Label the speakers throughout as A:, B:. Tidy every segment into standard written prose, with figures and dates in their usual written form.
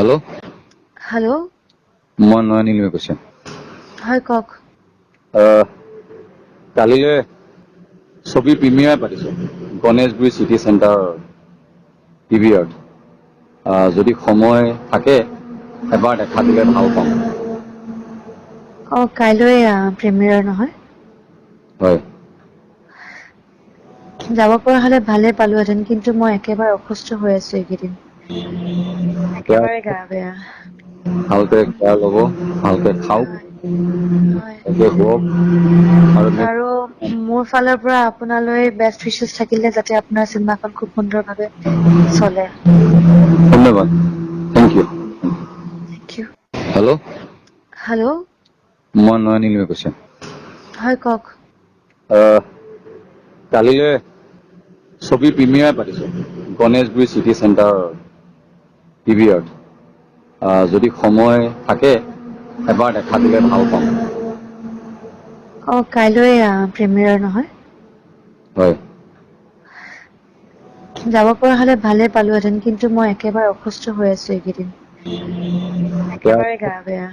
A: Hello',
B: hello',
A: মই নয়নিলমে কৈছে।
B: হয় কওক।
A: কালিলৈ ছবি প্ৰিমিয়াৰ পাতিছোঁ গণেশগুৰি চিটি চেণ্টাৰ PVR। যদি সময় থাকে এবাৰ দেখা দিলে ভাল পাম।
B: কাইলৈ প্ৰিমিয়াৰ নহয়।
A: হয়।
B: যাব পৰা হলে ভালে পালোহেঁতেন, কিন্তু মই একেবাৰে অসুস্থ হৈ আছো এইকেইদিন। একেবাৰে গা বেয়া।
A: ভালকে কেয়াৰ ল'ব, ভালকে খাওক,
B: হয়।
A: ভালকে শুৱক
B: আৰু মোৰ ফালৰ পৰা আপোনালৈ বেষ্ট উইচেছ থাকিলে যাতে আপোনাৰ চিনেমাখন খুব সুন্দৰভাৱে চলে।
A: ধন্যবাদ, thank you.
B: Thank you.
A: Hello',
B: hello',
A: মই নয়নিলমে কৈছে।
B: হয় কওক।
A: কালিলৈ ছবি প্ৰিমিয়াৰ পাতিছোঁ গণেশগুৰি চিটি চেণ্টাৰ PVR। যদি সময় থাকে এবাৰ দেখা দিলে ভাল পাম।
B: কাইলৈ প্ৰিমিয়াৰ নহয়।
A: হয়।
B: যাব পৰা হলে ভালে পালোহেঁতেন, কিন্তু মই একেবাৰে অসুস্থ হৈ আছো এইকেইদিন। একেবাৰে গা বেয়া।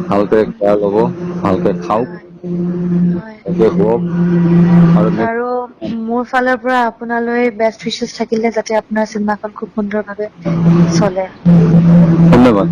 A: ভালকে কেয়াৰ ল'ব, ভালকে খাওক,
B: হয়।
A: ভালকে শুৱক
B: আৰু মোৰ ফালৰ পৰা আপোনালৈ বেষ্ট উইচেছ থাকিলে যাতে আপোনাৰ চিনেমাখন খুব সুন্দৰভাৱে চলে।
A: ধন্যবাদ।